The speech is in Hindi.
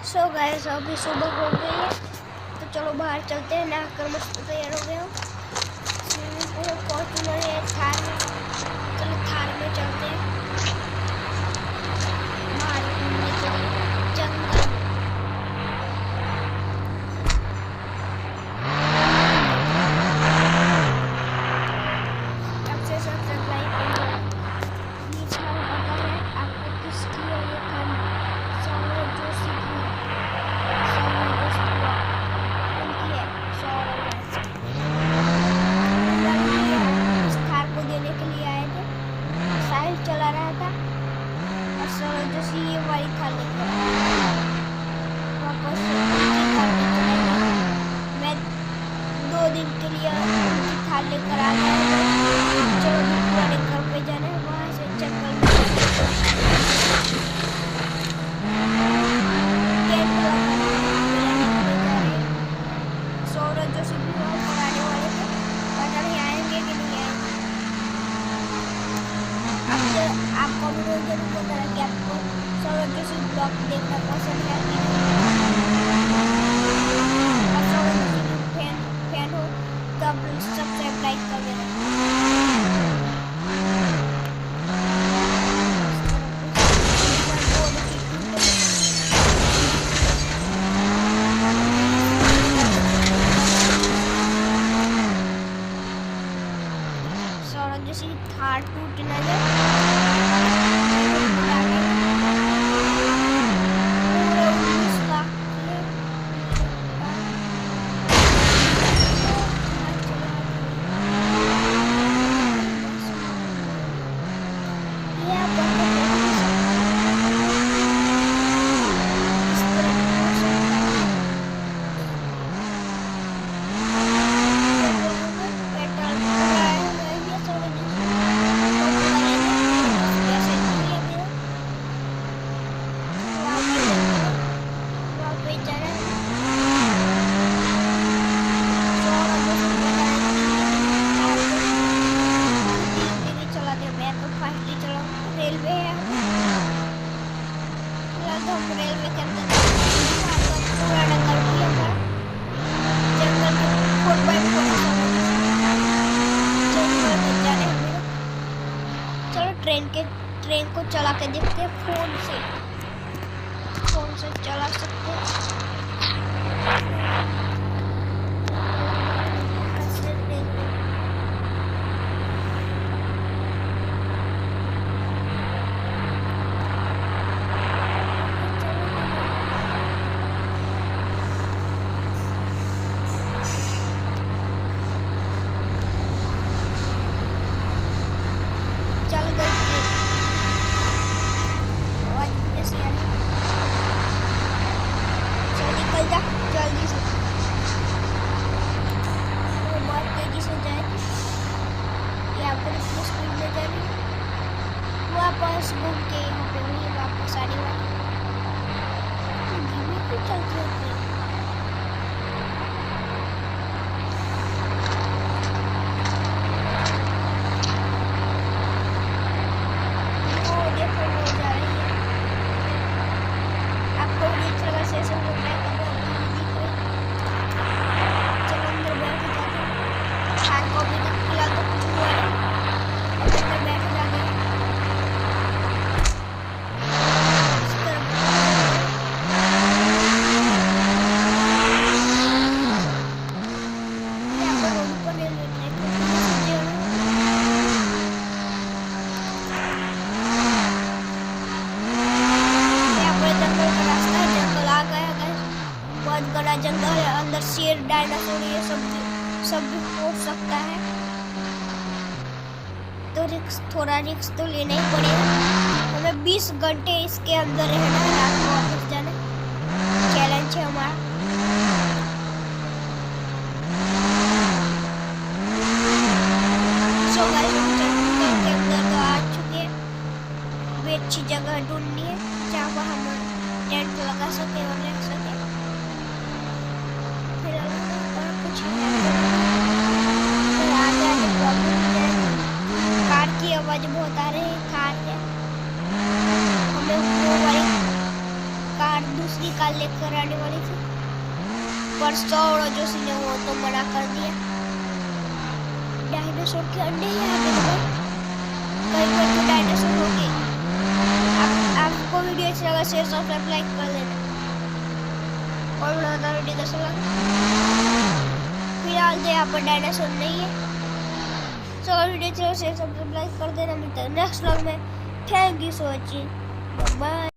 सो गाइस अभी सुबह हो गई है तो चलो बाहर चलते हैं। नहाकर मस्त तैयार हो गया हूँ। स्विमिंग पूल फॉर्चूनर है, थार में, चलो थार में चलते हैं बाहर घूमने के लिए जंगल में। सबसे सब्सक्राइब करो। ये थार पता है आपको किसकी है? ये थार सौरभ जोशी की है। सौरभ जोशी उनकी है। सौरभ इस थार को देने के लिए आए थे। साहिल चला रहा था और सौरभ जोशी ये वाली थार लेकर वापस उनकी थार पे चले गए। मैं 2 दिन के लिए उनकी थार लेकर आ गया। चलो पुराने घर पे जाना है, वहाँ से जंगल में सौरभ जोशी भी वहाँ पर आने वाले थे, पता नहीं आएंगे कि नहीं आएंगे। आपको भी जरूर बताना कि आपको सौरभ जोशी ब्लॉग देखना पसंद है कि नहीं। और सौरभ जोशी के फैन हो तो आप सब्सक्राइब लाइक कर देना। सौरभ जोशी थार टूट न जाए। रेलवे है, हम रेलवे के अंदर पुराना घर भी है। जंगल के 4x4 जंगल में जाने हमें। चलो ट्रेन को चला के देखते हैं। फोन से चला सकते हैं। जल्दी से बहुत तेजी से जाएगी। यहाँ पर इतनी स्पीड में जा रही है। वापस घूम के यहाँ पे वही वापस आने वाली। धीमे क्यों चलती है? बड़ा जंगल है, अंदर शेर, डायनासोर, ये सब भी हो सकता है। तो थोड़ा रिस्क तो लेना ही पड़ेगा। हमें 20 घंटे इसके अंदर रहना है, रात को वापस जाना। चैलेंज है हमारा। सो गाइस जंगल के अंदर तो आ चुके हैं। भी अच्छी जगह ढूंढनी है जहाँ पर हम टेंट लगा सके और रह सके। कार की आवाज बहुत आ रही है। कार है, हमें वो वाली कार दूसरी दूसरी कार लेकर आने वाली थी, पर सौरव जोशी ने वो तो मना कर दिया। डायनासोर के अंडे ही आ गए, कहीं पर तो डायनासोर हो गए। आपको वीडियो अच्छा लगा शेयर सब्सक्राइब लाइक कर देना और वीडियो कैसा लगा। फिलहाल तो यहाँ पर डायनासोर नहीं है। तो वीडियो अच्छा लगा शेयर सब्सक्राइब लाइक कर देना। मिलते हैं नेक्स्ट व्लॉग में। Thank you so much, bye.